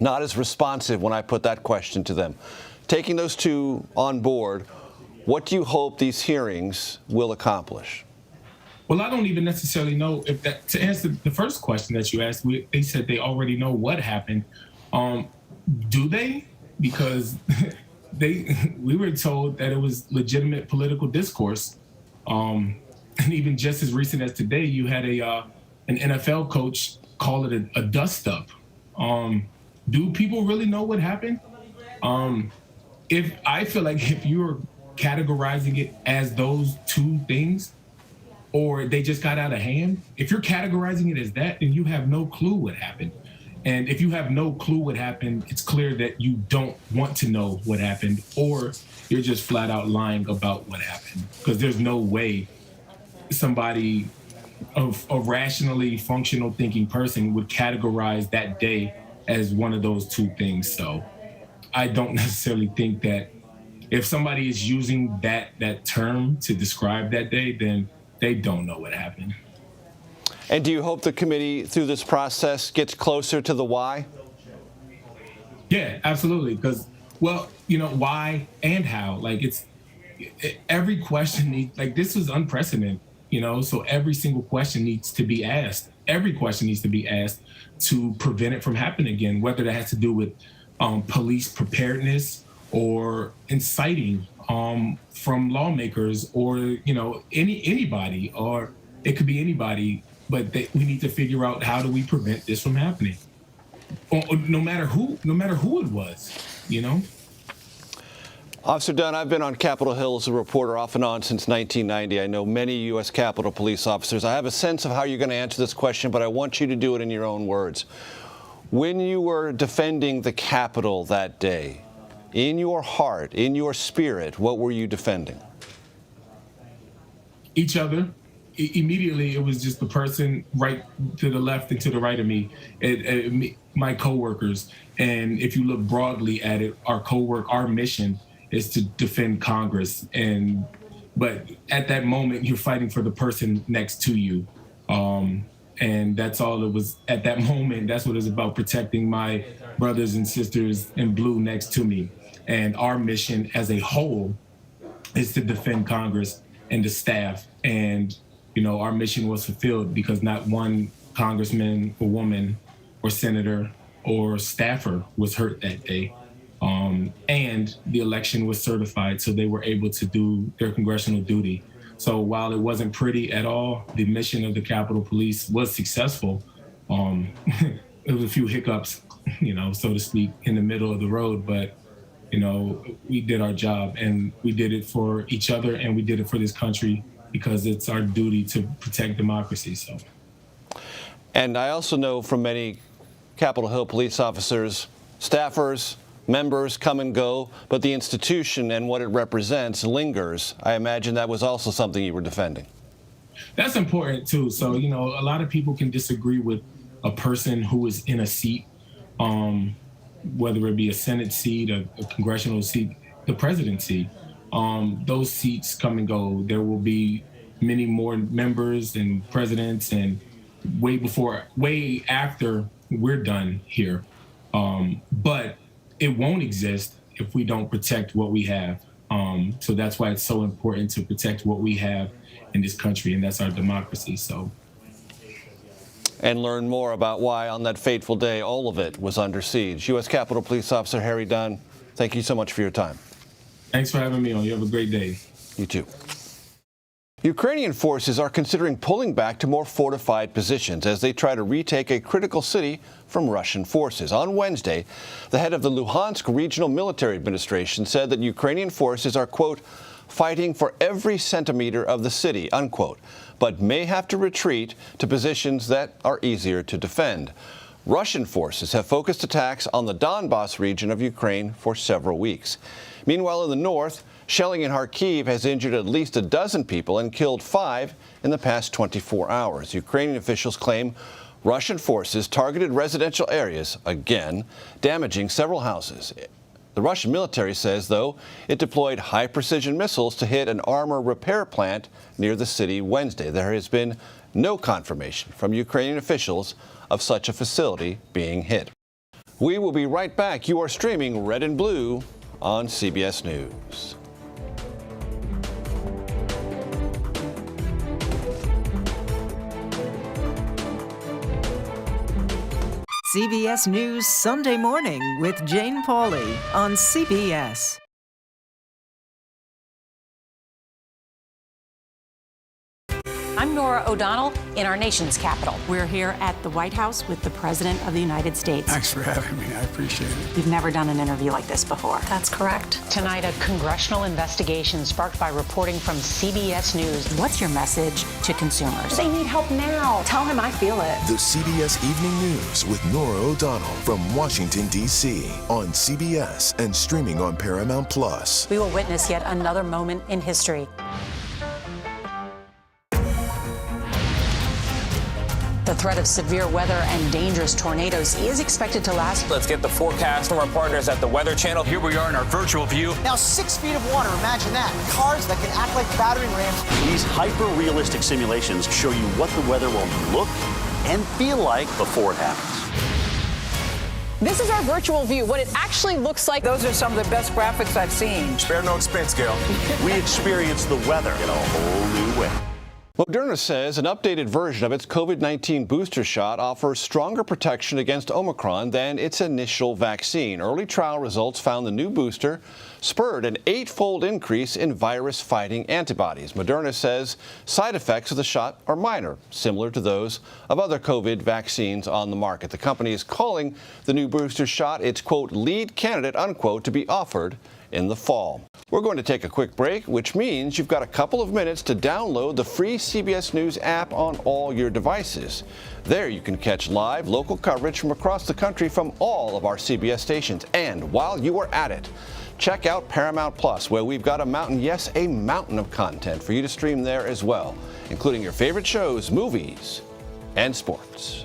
Speaker 2: not as responsive when I put that question to them. Taking those two on board, what do you hope these hearings will accomplish?
Speaker 4: Well, I don't even necessarily know if that, to answer the first question that you asked, they said they already know what happened. Do they? Because we were told that it was legitimate political discourse. And even just as recent as today, you had an NFL coach call it a dust-up. Do people really know what happened? I feel like if you're categorizing it as those two things, or they just got out of hand, if you're categorizing it as that, then you have no clue what happened. And if you have no clue what happened, it's clear that you don't want to know what happened, or you're just flat out lying about what happened. Because there's no way somebody of a rationally functional thinking person would categorize that day as one of those two things. So I don't necessarily think that if somebody is using that term to describe that day, then they don't know what happened.
Speaker 2: And do you hope the committee, through this process, gets closer to the why?
Speaker 4: Yeah, absolutely. Because, well, you know, why and how? Like, every question needs, like, this was unprecedented, you know, so every single question needs to be asked. every question needs to be asked to prevent it from happening again, whether that has to do with police preparedness or inciting from lawmakers or, anybody, or it could be anybody, but we need to figure out how do we prevent this from happening, no matter who it was,
Speaker 2: Officer Dunn, I've been on Capitol Hill as a reporter off and on since 1990. I know many U.S. Capitol Police officers. I have a sense of how you're going to answer this question, but I want you to do it in your own words. When you were defending the Capitol that day, in your heart, in your spirit, what were you defending?
Speaker 4: Each other. Immediately, it was just the person right to the left and to the right of me, my coworkers. And if you look broadly at it, our mission is to defend Congress. But at that moment, you're fighting for the person next to you. And that's all it was at that moment. That's what it's about, protecting my brothers and sisters in blue next to me. And our mission as a whole is to defend Congress and the staff. And, our mission was fulfilled because not one congressman or woman or senator or staffer was hurt that day. And the election was certified, so they were able to do their congressional duty. So while it wasn't pretty at all, the mission of the Capitol Police was successful. There was a few hiccups, so to speak, in the middle of the road, but, we did our job, and we did it for each other, and we did it for this country because it's our duty to protect democracy. So.
Speaker 2: And I also know from many Capitol Hill police officers, staffers, members come and go, but the institution and what it represents lingers. I imagine that was also something you were defending.
Speaker 4: That's important, too. So, a lot of people can disagree with a person who is in a seat, whether it be a Senate seat, a congressional seat, the presidency. Those seats come and go. There will be many more members and presidents, and way after we're done here. But it won't exist if we don't protect what we have. So that's why it's so important to protect what we have in this country, and that's our democracy. So.
Speaker 2: And learn more about why on that fateful day all of it was under siege. U.S. Capitol Police Officer Harry Dunn, thank you so much for your time.
Speaker 4: Thanks for having me on. You have a great day.
Speaker 2: You too. Ukrainian forces are considering pulling back to more fortified positions as they try to retake a critical city from Russian forces. On Wednesday, the head of the Luhansk Regional Military Administration said that Ukrainian forces are, quote, fighting for every centimeter of the city, unquote, but may have to retreat to positions that are easier to defend. Russian forces have focused attacks on the Donbas region of Ukraine for several weeks. Meanwhile, in the north, shelling in Kharkiv has injured at least a dozen people and killed 5 in the past 24 hours. Ukrainian officials claim Russian forces targeted residential areas again, damaging several houses. The Russian military says, though, it deployed high-precision missiles to hit an armor repair plant near the city Wednesday. There has been no confirmation from Ukrainian officials of such a facility being hit. We will be right back. You are streaming Red and Blue on CBS News.
Speaker 19: CBS News Sunday Morning with Jane Pauley on CBS.
Speaker 20: I'm Norah O'Donnell in our nation's capital. We're here at the White House with the President of the United States.
Speaker 21: Thanks for having me. I appreciate it.
Speaker 20: We've never done an interview like this before.
Speaker 27: That's correct.
Speaker 20: Tonight, a congressional investigation sparked by reporting from CBS News. What's your message to consumers?
Speaker 27: They need help now. Tell him I feel it.
Speaker 22: The CBS Evening News with Norah O'Donnell from Washington, D.C. on CBS and streaming on Paramount+.
Speaker 20: We will witness yet another moment in history. The threat of severe weather and dangerous tornadoes is expected to last.
Speaker 23: Let's get the forecast from our partners at the Weather Channel.
Speaker 26: Here we are in our virtual view.
Speaker 25: Now 6 feet of water, imagine that. Cars that can act like battering rams.
Speaker 26: These hyper-realistic simulations show you what the weather will look and feel like before it happens.
Speaker 27: This is our virtual view, what it actually looks like. Those are some of the best graphics I've seen.
Speaker 26: Spare no expense, Gail. We experience the weather in a whole new way.
Speaker 2: Moderna says an updated version of its COVID-19 booster shot offers stronger protection against Omicron than its initial vaccine. Early trial results found the new booster spurred an 8-fold increase in virus-fighting antibodies. Moderna says side effects of the shot are minor, similar to those of other COVID vaccines on the market. The company is calling the new booster shot its, quote, lead candidate, unquote, to be offered in the fall. We're going to take a quick break, which means you've got a couple of minutes to download the free CBS News app on all your devices. There you can catch live local coverage from across the country from all of our CBS stations. And while you are at it, check out Paramount Plus, where we've got a mountain, yes, a mountain of content for you to stream there as well, including your favorite shows, movies, and sports.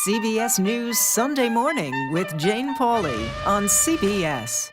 Speaker 19: CBS News Sunday Morning with Jane Pauley on CBS.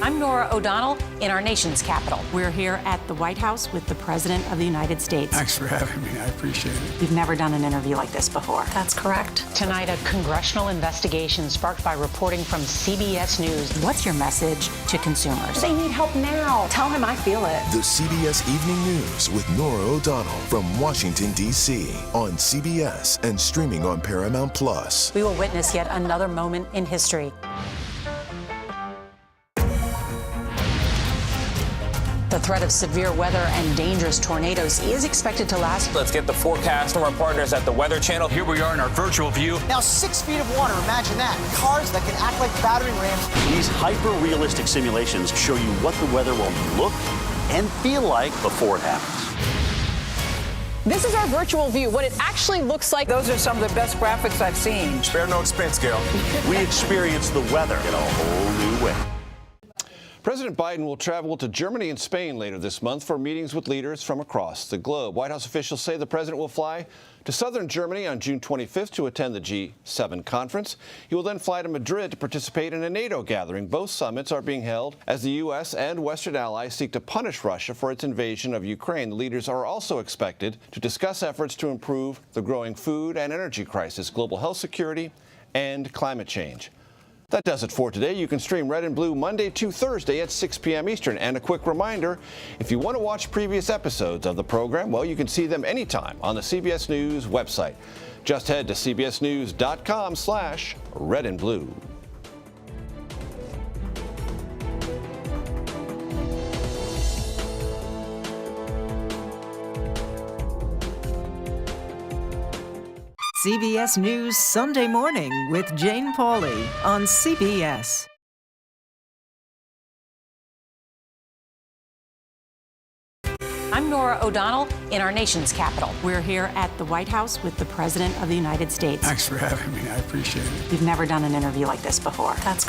Speaker 20: I'm Norah O'Donnell in our nation's capital. We're here at the White House with the President of the United States.
Speaker 21: Thanks for having me. I appreciate it.
Speaker 20: We've never done an interview like this before.
Speaker 5: That's correct.
Speaker 20: Tonight, a congressional investigation sparked by reporting from CBS News. What's your message to consumers?
Speaker 5: They need help now. Tell him I feel it.
Speaker 22: The CBS Evening News with Norah O'Donnell from Washington, D.C. on CBS and streaming on Paramount Plus.
Speaker 20: We will witness yet another moment in history. The threat of severe weather and dangerous tornadoes is expected to last.
Speaker 23: Let's get the forecast from our partners at the Weather Channel.
Speaker 26: Here we are in our virtual view.
Speaker 25: Now 6 feet of water, imagine that. Cars that can act like battering rams.
Speaker 26: These hyper-realistic simulations show you what the weather will look and feel like before it happens.
Speaker 27: This is our virtual view, what it actually looks like.
Speaker 28: Those are some of the best graphics I've seen.
Speaker 23: Spare no expense, Gail.
Speaker 26: We experience the weather in a whole new way.
Speaker 2: President Biden will travel to Germany and Spain later this month for meetings with leaders from across the globe. White House officials say the president will fly to southern Germany on June 25th to attend the G7 conference. He will then fly to Madrid to participate in a NATO gathering. Both summits are being held as the U.S. and Western allies seek to punish Russia for its invasion of Ukraine. The leaders are also expected to discuss efforts to improve the growing food and energy crisis, global health security, and climate change. That does it for today. You can stream Red and Blue Monday to Thursday at 6 p.m. Eastern. And a quick reminder, if you want to watch previous episodes of the program, well, you can see them anytime on the CBS News website. Just head to cbsnews.com/redandblue.
Speaker 19: CBS News Sunday Morning with Jane Pauley on CBS.
Speaker 20: I'm Norah O'Donnell in our nation's capital. We're here at the White House with the President of the United States.
Speaker 21: Thanks for having me. I appreciate it.
Speaker 20: We've never done an interview like this before.
Speaker 5: That's